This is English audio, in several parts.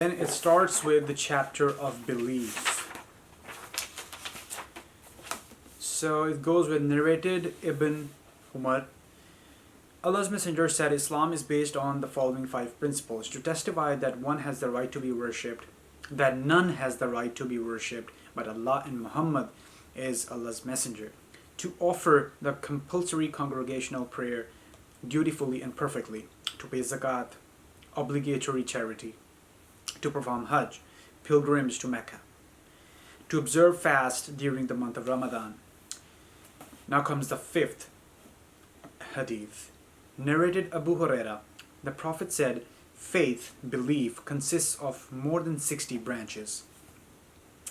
Then it starts with the chapter of belief. So it goes with narrated Ibn Umar. Allah's Messenger said Islam is based on the following 5 principles: to testify that one has the right to be worshipped, that none has the right to be worshipped but Allah, and Muhammad is Allah's Messenger; to offer the compulsory congregational prayer dutifully and perfectly; to pay zakat, obligatory charity; to perform Hajj, pilgrimage to Mecca; to observe fast during the month of Ramadan. Now comes the 5th Hadith. Narrated Abu Huraira, the Prophet said, faith, belief, consists of more than 60 branches,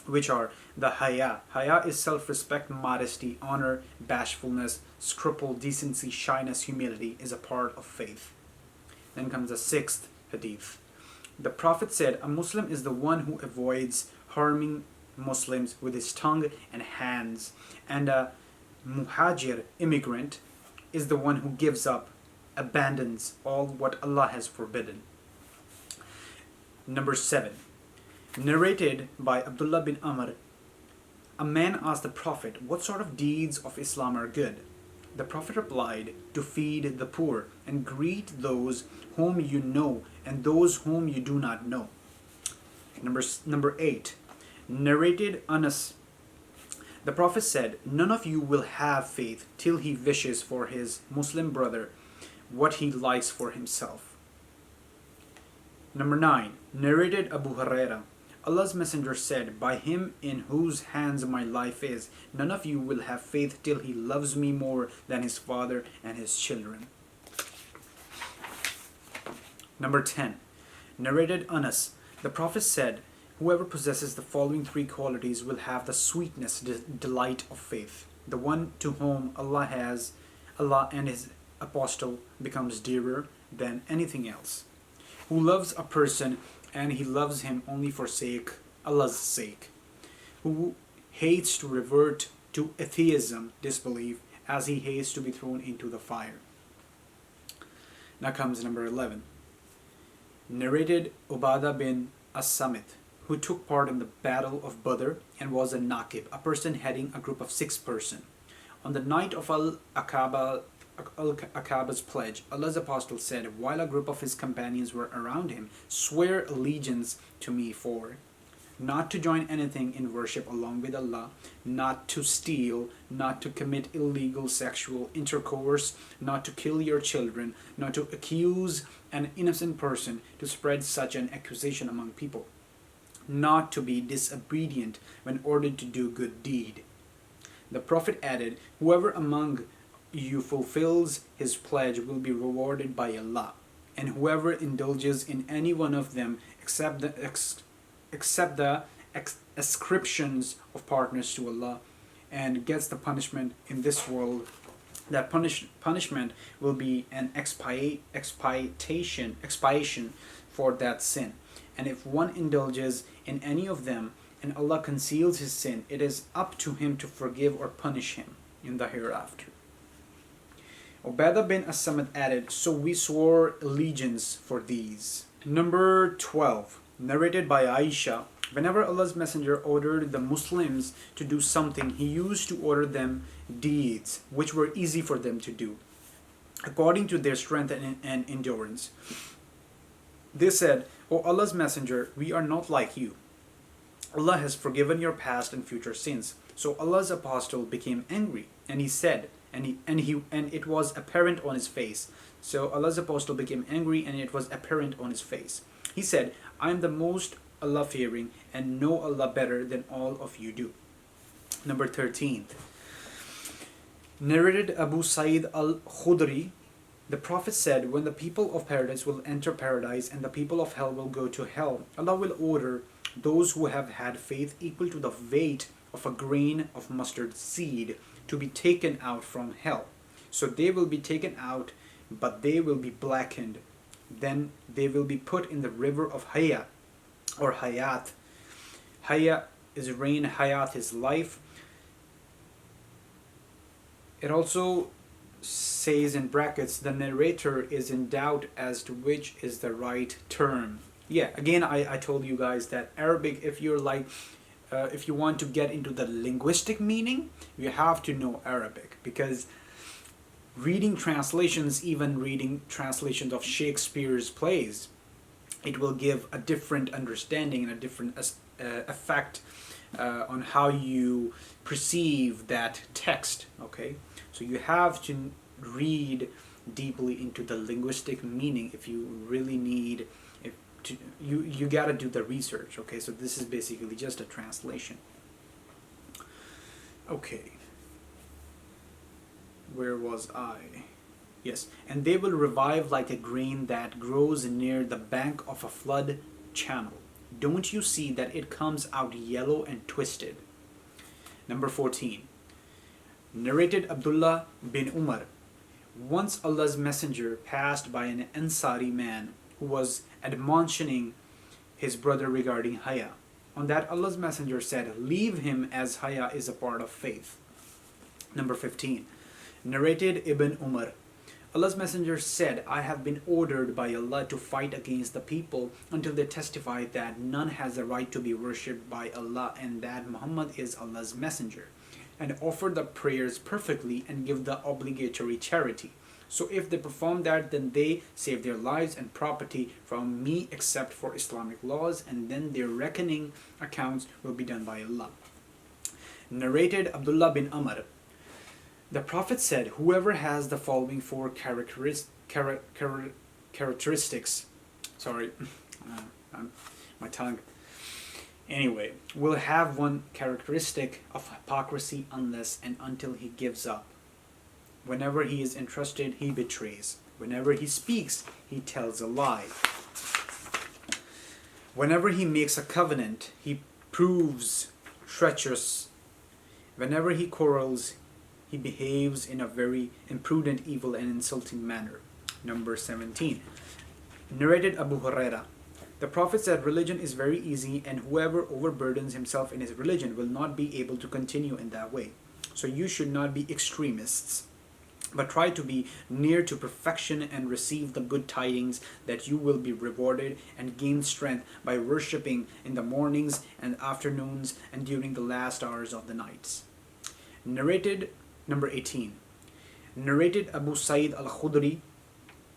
which are the haya. Haya is self-respect, modesty, honor, bashfulness, scruple, decency, shyness, humility is a part of faith. Then comes the 6th Hadith. The Prophet said, a Muslim is the one who avoids harming Muslims with his tongue and hands, and a muhajir, immigrant, is the one who gives up, abandons all what Allah has forbidden. Number 7. Narrated by Abdullah bin Amr, a man asked the Prophet, what sort of deeds of Islam are good? The Prophet replied, to feed the poor and greet those whom you know and those whom you do not know. Number 8. Narrated Anas, the Prophet said, none of you will have faith till he wishes for his Muslim brother what he likes for himself. Number 9. Narrated Abu Huraira, Allah's Messenger said, by him in whose hands my life is, none of you will have faith till he loves me more than his father and his children. Number 10. Narrated Anas, the Prophet said, whoever possesses the following 3 qualities will have the sweetness, delight of faith. The one to whom Allah and his apostle becomes dearer than anything else. Who loves a person and he loves him only for Allah's sake. Who hates to revert to atheism, disbelief, as he hates to be thrown into the fire. Now comes number 11. Narrated Ubadah bin As-Samit, who took part in the Battle of Badr and was a Naqib, a person heading a group of 6 persons. On the night of Al-Aqaba's pledge, Allah's Apostle said, while a group of his companions were around him, swear allegiance to me for not to join anything in worship along with Allah, not to steal, not to commit illegal sexual intercourse, not to kill your children, not to accuse an innocent person, to spread such an accusation among people, not to be disobedient when ordered to do good deed. The Prophet added, whoever among you fulfills his pledge will be rewarded by Allah, and whoever indulges in any one of them except the ascriptions of partners to Allah and gets the punishment in this world, that punishment will be an expiation for that sin. And if one indulges in any of them and Allah conceals his sin, it is up to him to forgive or punish him in the hereafter. Ubadah bin As-Samit added, so we swore allegiance for these. Number 12. Narrated by Aisha, whenever Allah's Messenger ordered the Muslims to do something, he used to order them deeds which were easy for them to do, according to their strength and endurance. They said, O Allah's Messenger, we are not like you. Allah has forgiven your past and future sins. So Allah's Apostle became angry, and he said, and it was apparent on his face. So Allah's Apostle became angry, and it was apparent on his face. He said, I am the most Allah-fearing, and know Allah better than all of you do. Number 13. Narrated Abu Sa'id al-Khudri, the Prophet said, when the people of paradise will enter paradise and the people of hell will go to hell, Allah will order those who have had faith equal to the weight of a grain of mustard seed to be taken out from hell. So they will be taken out, but they will be blackened. Then they will be put in the river of Haya or Hayat. Haya is rain, Hayat is life. It also says in brackets, the narrator is in doubt as to which is the right term. Yeah, again, I told you guys that Arabic, if you're like, if you want to get into the linguistic meaning, you have to know Arabic, because reading translations, even reading translations of Shakespeare's plays, it will give a different understanding and a different effect on how you perceive that text. Okay, so you have to read deeply into the linguistic meaning if you really need. If to, you gotta do the research. Okay, so this is basically just a translation. Okay, where was I? Yes, and they will revive like a grain that grows near the bank of a flood channel. Don't you see that it comes out yellow and twisted? Number 14. Narrated Abdullah bin Umar. Once Allah's messenger passed by an Ansari man who was admonishing his brother regarding Haya. On that, Allah's messenger said, "Leave him, as Haya is a part of faith." Number 15. Narrated Ibn Umar. Allah's messenger said, "I have been ordered by Allah to fight against the people until they testify that none has the right to be worshipped by Allah and that Muhammad is Allah's messenger, and offer the prayers perfectly and give the obligatory charity. So if they perform that, then they save their lives and property from me except for Islamic laws, and then their reckoning accounts will be done by Allah." Narrated Abdullah bin Amr. The Prophet said, "Whoever has the following four characteristics, sorry, my tongue, anyway, will have one characteristic of hypocrisy unless and until he gives up. Whenever he is entrusted, he betrays. Whenever he speaks, he tells a lie. Whenever he makes a covenant, he proves treacherous. Whenever he quarrels, he behaves in a very imprudent, evil, and insulting manner." Number 17. Narrated Abu Huraira. The Prophet said, "Religion is very easy, and whoever overburdens himself in his religion will not be able to continue in that way. So you should not be extremists, but try to be near to perfection and receive the good tidings that you will be rewarded and gain strength by worshipping in the mornings and afternoons and during the last hours of the nights." Narrated Number 18. Narrated Abu Sa'id al-Khudri.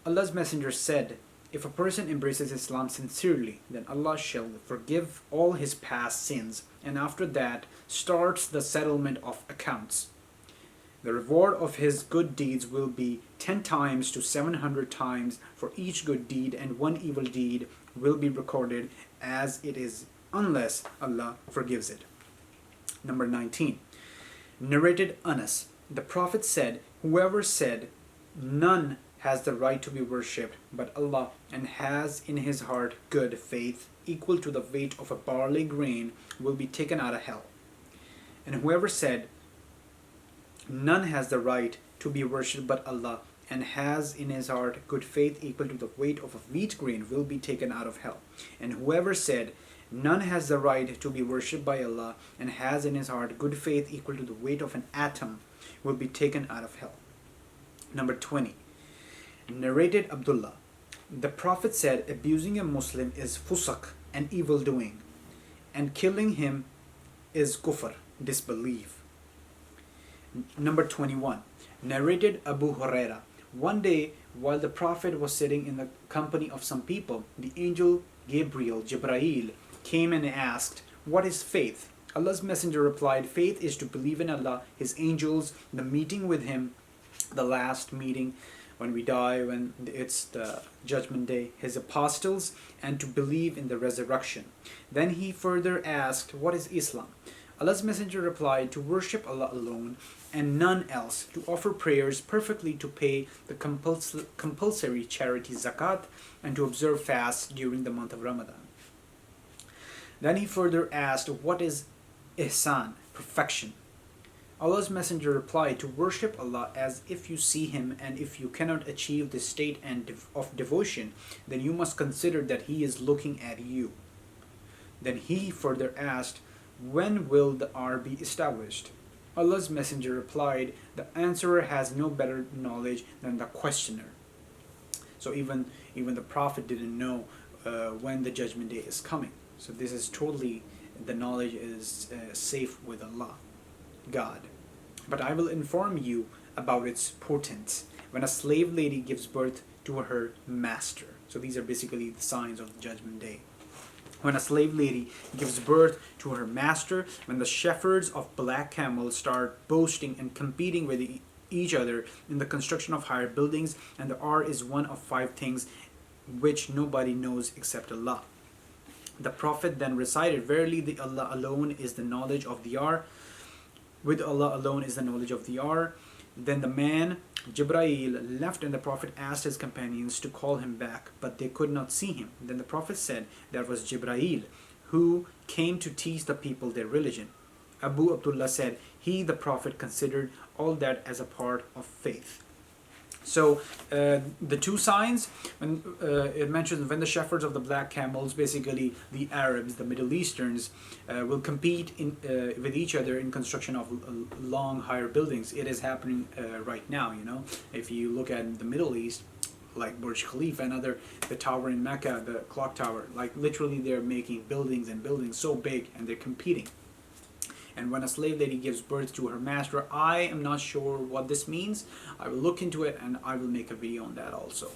Allah's messenger said, "If a person embraces Islam sincerely, then Allah shall forgive all his past sins, and after that starts the settlement of accounts. The reward of his good deeds will be 10 times to 700 times for each good deed, and one evil deed will be recorded as it is, unless Allah forgives it." Number 19. Narrated Anas. The Prophet said, "Whoever said, 'None has the right to be worshipped but Allah,' and has in his heart good faith equal to the weight of a barley grain, will be taken out of hell. And whoever said, 'None has the right to be worshipped but Allah,' and has in his heart good faith equal to the weight of a wheat grain, will be taken out of hell. And whoever said, 'None has the right to be worshipped by Allah,' and has in his heart good faith equal to the weight of an atom, will be taken out of hell." Number 20. Narrated Abdullah. The Prophet said, "Abusing a Muslim is fusak, and evil doing, and killing him is kufr, disbelief." Number 21. Narrated Abu Huraira. One day, while the Prophet was sitting in the company of some people, the angel Jibrail, came and asked, "What is faith?" Allah's messenger replied, "Faith is to believe in Allah, His angels, the meeting with Him, the last meeting when we die, when it's the judgment day, His apostles, and to believe in the resurrection." Then he further asked, "What is Islam?" Allah's messenger replied, "To worship Allah alone and none else, to offer prayers perfectly, to pay the compulsory charity zakat, and to observe fasts during the month of Ramadan." Then he further asked, "What is ihsan, perfection?" Allah's messenger replied, "To worship Allah as if you see Him, and if you cannot achieve this state of devotion, then you must consider that He is looking at you." Then he further asked, "When will the hour be established?" Allah's messenger replied, "The answerer has no better knowledge than the questioner." So even the Prophet didn't know when the judgment day is coming. So this is totally, the knowledge is safe with Allah, God. But I will inform you about its portent. When a slave lady gives birth to her master. So these are basically the signs of the judgment day. When a slave lady gives birth to her master, when the shepherds of black camels start boasting and competing with each other in the construction of higher buildings, and the R is one of 5 things which nobody knows except Allah. The Prophet then recited, verily the Allah alone is the knowledge of the R. With Allah alone is the knowledge of the R. Then the man, Jibreel, left, and the Prophet asked his companions to call him back, but they could not see him. Then the Prophet said, that was Jibreel, who came to teach the people their religion. Abu Abdullah said, he, the Prophet, considered all that as a part of faith. So the 2 signs, when it mentions when the shepherds of the black camels, basically the Arabs, the Middle Easterns, will compete with each other in construction of long, higher buildings. It is happening right now. If you look at the Middle East, like Burj Khalifa and the tower in Mecca, the clock tower, like literally they're making buildings and buildings so big, and they're competing. And when a slave lady gives birth to her master, I am not sure what this means. I will look into it and I will make a video on that also.